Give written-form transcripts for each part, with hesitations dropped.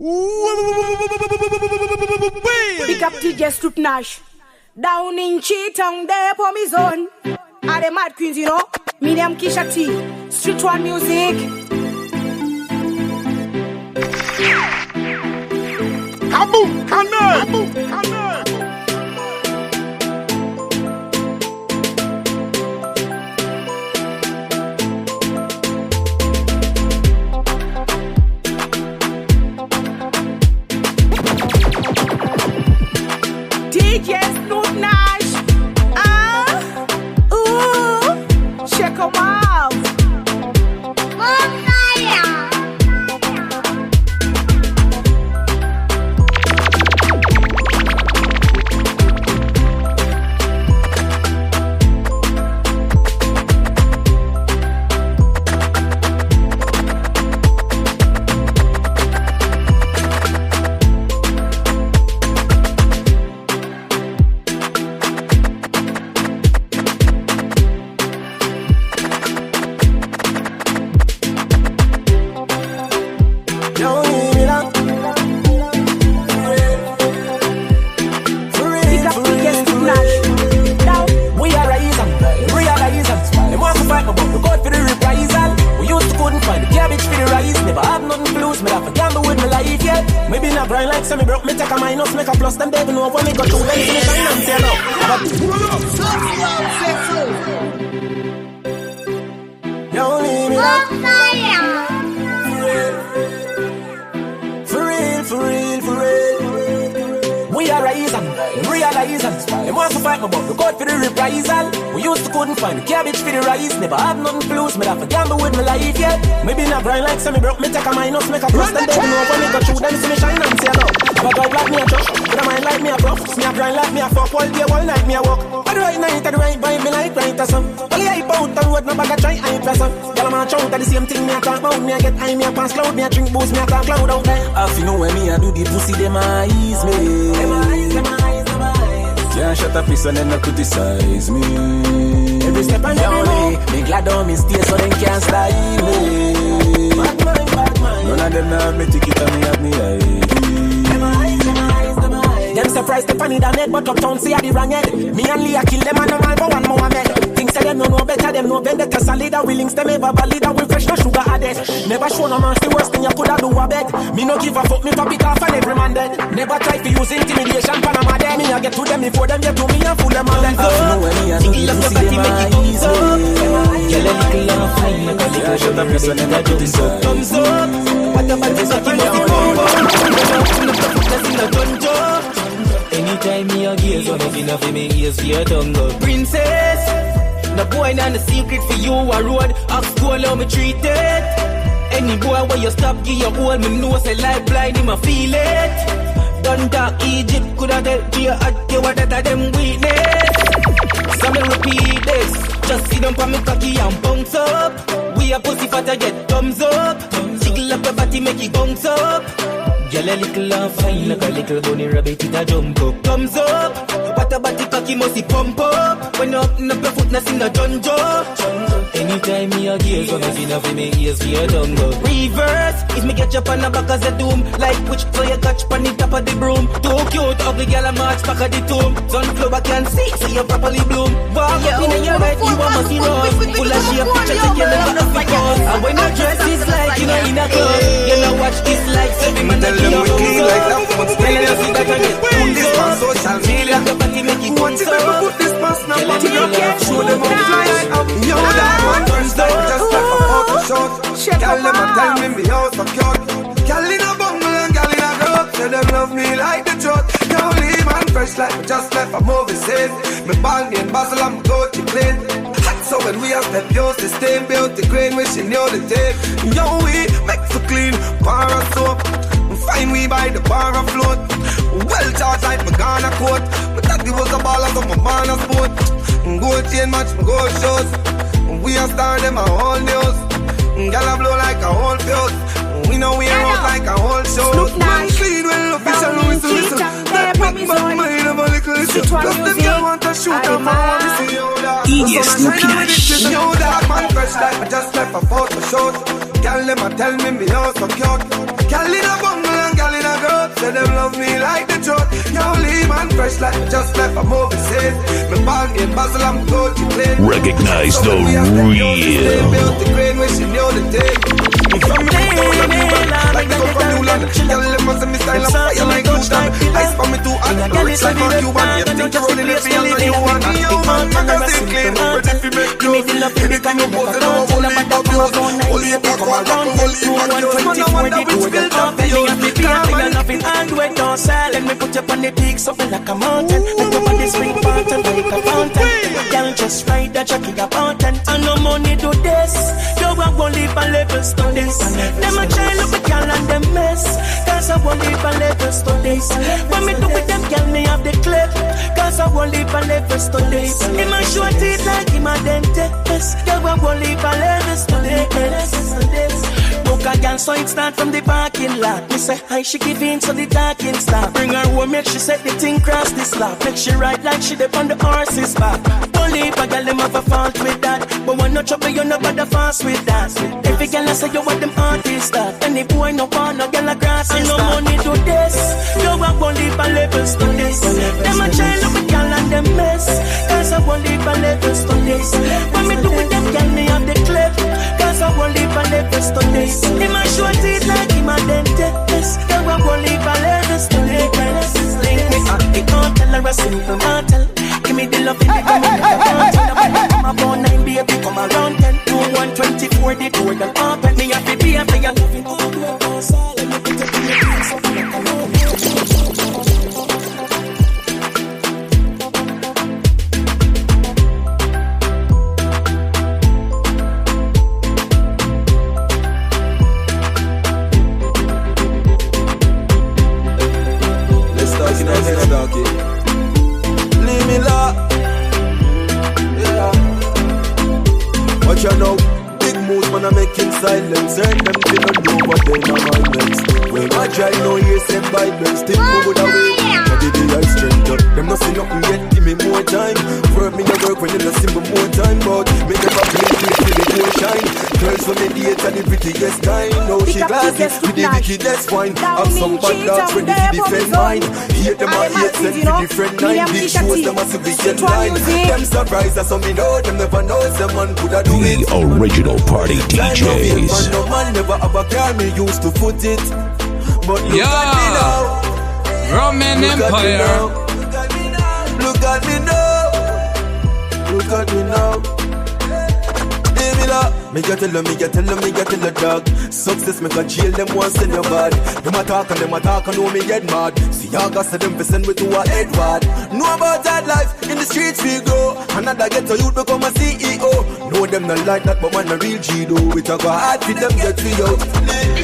Big up DJ Snoopy Nash. Down in Cheetown, there for me zone. Are the mad queens, you know? Me them Kisha T. Street one music. Kaboom! Kaboom! DJ Snoopy Nash. Check 'em out. Never have nothing to lose, me have to gamble with my life, yeah. Maybe not grind like semi broke, me take a minus, make a plus, then they know when me go through, then see me shine and say no. Have a drive like me a truck, with a mind like me a prof, me a grind like me a fuck, all day, all night me a walk. At the right night, at the right vibe, me like right or some. Only hype out the road, no bag a try hype or some. Girl, I'm a chow, that the same thing me a talk about, me a get high, me a pass cloud, me a drink booze, me a talk cloud out there. If you know when me a do the pussy, them eyes me. Them eyes. Can't shut up, piece and then no criticize me. Every step and every move, me glad on me stay so they can't style me. Bad mind. None of them have me ticket and me have me ID. Them eyes. Them surprised the funny than it, but Octane say I the wrong head. Me and Leah kill them and no man for one more med. Things say them no know better, them know vendetta solid. We links them ever valid and we fresh no sugar added. Never show no mercy, worst thing you coulda do a beg. Me no give a fuck, me pop it off and every man dead. Never try to use intimidation, Panama dead. Me I get to them before them get to me and fool them all let go. Tickle up the body, make it thumbs up. Girl, a little and fine, like a little shut up, listen and I do this up. Thumbs up. What about this up in the bomba? That's in the dungeon. Anytime me a gaze, one of enough in me ears for your tongue up. Princess, the boy not the secret for you a road. Ask school how me treat it. Any boy where you stop, give your own. Me know say life blind, him a feel it. Done dark Egypt, coulda dealt you at you what that them weakness. So me repeat this, just sit down for me cocky and bounce up. We a pussy fatter get thumbs up. Jiggle up your body, make it bounce up. Girl a little and fine, like a little bunny rabbit, it a jump up. Thumbs up, what a body cocky must it pump up. When you open up your foot, nothing a junjo. Anytime me a gaze, when me finna fi me ears for your tongue up. Reverse, if me get you on the back as a doom. Like which so you catch on the top of the broom. Too cute, ugly girl a march back of the tomb. Sunflower can see, so you properly bloom. Walk up in your right, you a musty run. Full of shape, picture take you never have to cause. And when your dress is like, you know in a club. You know watch this like, every man that you clean like that, but still you see that I get put this on social media. What if I put this past now, but you can't show them how fly I am. Yo, that one first time, just like a photo shot. Girl, them a tell me me house so cute. Girl in a bungle and girl in a grove. Say them love me like the truth. Now leave man fresh like me just left a movie scene. Me bang in Basel and me go to clean. So when we have that pure system, built the grain, wishing you the tape. Yo, we make for clean, bar of soap. Fine we by the bar afloat. Well charged like my Ghana coat. But that was a ball of my man a sport. Gold chain match, gold shows. We a star them a whole news. Girl a blow like a whole fuse. We know we are out like a whole show. Man clean well official Louis to listen. That make my mind of a little issue. Plus them girl want to shoot up my want to see you that. Snoopy Nash. Yo that man fresh like I just left a photo shoot. Girl them a tell me house so cute. Girl in a bungle and girl in love me like the truth. Yo, leave man fresh like just left from overseas. Me ball in Basel, I'm good to play. Recognize the real. Built the grain, wishing you the day. From me, like the go from New Land. Y'all live on me style, I'm fire like you done. Ice for me too hot, rich like a Cuban. You think you're rolling the field and you want me, you man. Magazine clean, ready to make clothes. Anything you pose, you know, only back up yours. Only back up, only back yours. Man, I wonder which built up for you. Let me put you on the peak, something like a mountain. Let up on the spring fountain, like a fountain. Girl, just ride that Jackie a fountain. And no money do this. You won't leave a levels to this. Them a try look at girl and them mess. Cause I won't leave a levels to this. When me do with them, girl, me have the clip. Cause I won't leave a levels to this. In my short teeth like him a dentist. You won't leave a levels to this. Book a girl, so it start from the parking lot. Me say hi, she give in, so the talking start. Bring her home, make she set the thing cross the slab. Make she ride like she dip on the horse's back. Don't leave a girl, them have a fault with that. But when no trouble, you no bother fast with that. If a girl say you want them artists that. Any boy no want no girl a grass and no money to this. You won't leave a levels to this. Them a try look with girl and them mess. Cause I won't leave a levels to this. When me do with them girl, me have the clip. Cause I won't leave a levels to this. Him a short teeth like him a dentist. You won't leave a levels to this. Link me at the hotel or a simple motel. Give me the love in the come come about 9 baby, come around 10. 2, 1, 24, the door that open. Me have to be a player loving all the outside. Let me put it in the place of the Let's talk it. Leave me low. Watch out now, big moves man I make in silence. Turn them to no do what they know my next. When I try no years and violence, still move away. I did the ice strength up. Them not see nothing yet, give me more time. Work me the work when they not see me more time. But me never play this till the door shine. Girls for me date and the prettiest kind. Now she classy with the wickedest wine. Have some bad dogs ready to defend mine. Hate them and hate them to different line. Big shows them as a weekend line. Them surprised that some me know, them never know some man could have do it. The original party DJs. No man never have a car, me used to foot it. But look at me now. Roman Empire. Look at me now. Look at me now. Me get tell her dog. Success make a jail them once in your body. Them attack and know me get mad. See y'all got to them for send me to a Edward. Know about that life, in the streets we go. Another get to youth become a CEO. Know them not like that, but man a real G though. It a go hard for them get we out.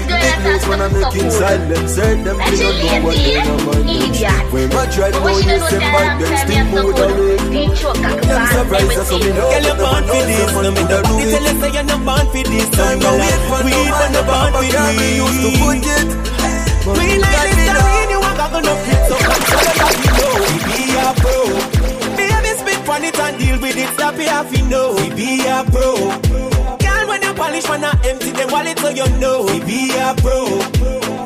Big moves when I make in silence. Certain them they don't know what they know my names. When my drive no use them by them still move away. Them surprised us so me know. Girl, you're born for this. No me the rule. Tell us say you're not born for this. Time no wait for no man the born for me used to put it. We like this terrain, you walk on up it. So come tell us that we know we be a pro. Baby spit on it and deal with it. Stop it if you know we be a pro. Girl, when you polish man a empty them wallet so you know we be a pro.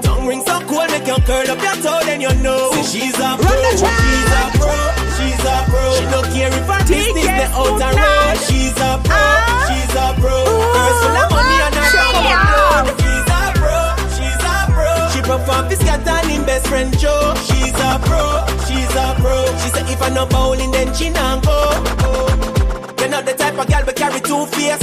Tongue ring so cold make you curl up your toe then you know she's a pro. She's a pro. She's a pro. She don't care if her business the outer road. She's a pro. She's a pro. Girls full of money and her come up. She's a pro. She's a pro. She perform this cat and him best friend Joe. She's a pro. She's a pro. She said if I no bowling then she not go. You're not the type of girl we carry two face.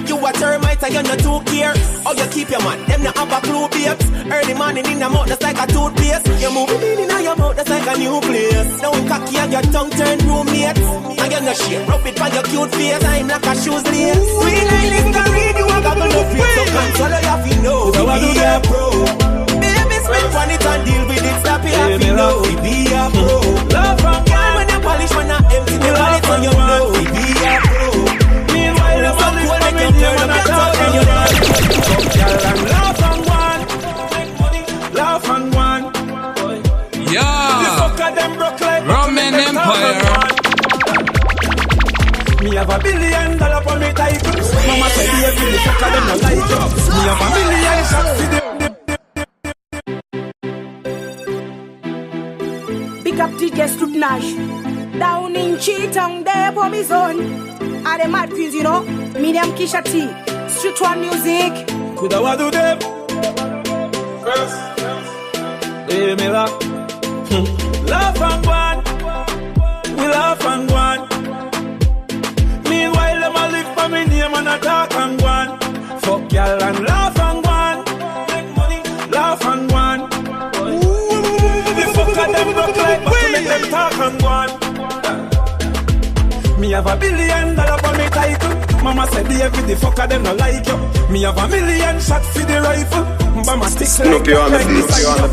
You a termite and you not too care. Oh, you keep your man, them not have a clue, babes. Early morning in the mouth, that's like a toothpaste. You moving in your mouth, that's like a new place. Now we cocky and your tongue turn roommates. And you're not shit, rub it by your cute face. I'm like a shoes lace. We like this to read, you walk up on the face. So come swallow your feet, know we be a pro. Baby, spend on it and deal with it. Stop it, happy, know we be a pro. Love from girl, when you polish, when I empty the wallet, so you know we be a pro. Meanwhile, the one is coming in, man, I talk and you know. Laugh and one, make money, laugh and one. Yeah, Roman Empire. Me have $1 billion for me title. Mama said baby, the fucker them no like you. Me have $1 million shots for them. Big up DJ Snoopy Nash. Down in Cheetown, there for me zone. Are the mad queens, you know? Me them Kisha T. Street one music. Could I want to do them? First, they me laugh. Laugh and go on. We laugh and go on. Meanwhile, them a live for me name and a talk and go on. Fuck y'all and laugh and go on. Make money, laugh and go on. The fuck of them look like, but to make them talk and go on. Me have $1 billion for me title. Mama said the every the fucker them no like you. Me have $1 million shot for the rifle. Mama sticks like that.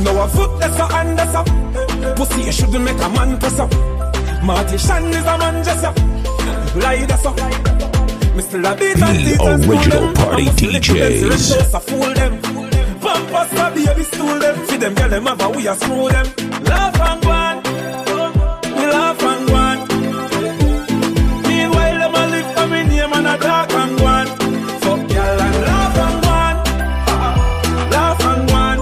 No a foot that's a hand that's up. Pussy you shouldn't make a man press up. Marty Shan is a man just up. Lie that's up. Mr. Rabbit and the original party DJs. Fool them. Pampers for baby stool them. Feed them girl them have we a screw them. Laugh and go on. We laugh and go on. Meanwhile them a live for me name and a talk and go on. Fuck y'all and laugh and go on. Laugh and go on.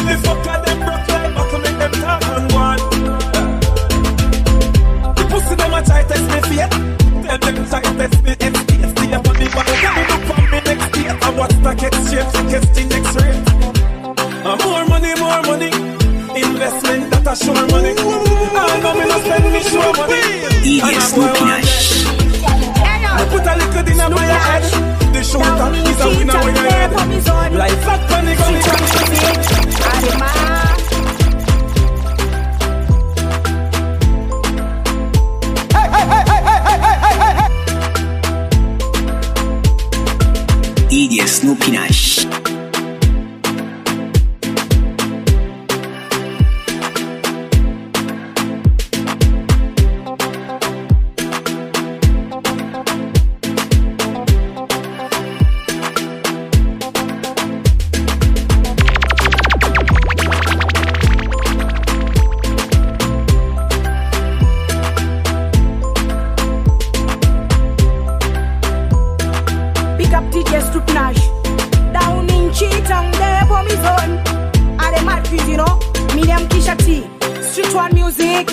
The fuck of them broke like back to make them talk and go on. The pussy them a try test me feet. Tell them try test me XPS. Stay up on the bottle. Tell me look on me next year. And what's the exchange? Check the next rate. More money, more money. Investment that a sure money. I know me not spend me sure money. Snoopy Nash. I put a little din on my head. The shooter is a winner when you're head. Life like panic on the Snoopy Nash. Big up DJ Snoopy Nash. Down in Cheetown, there for me zone. Are the mad queens, you know? Me them Kisha T. Street one music.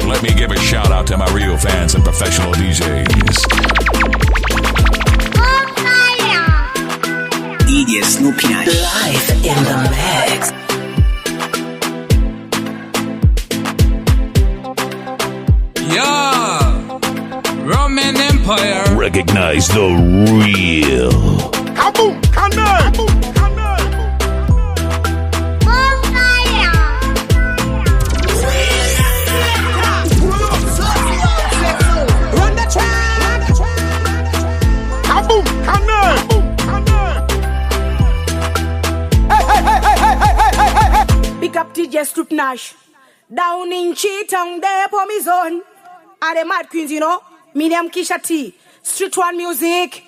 Let me give a shout out to my real fans and professional DJs. DJ Snoopy Nash. Live in the mix. Yeah, Roman Empire. Recognize the real. Kaboom! Canal! Run the track. Kaboom! Canal! Big up DJ Snoopy Nash. Down in Cheetown, there for me zone. Are the mad queens, you know? Me them Kisha T. Street one music.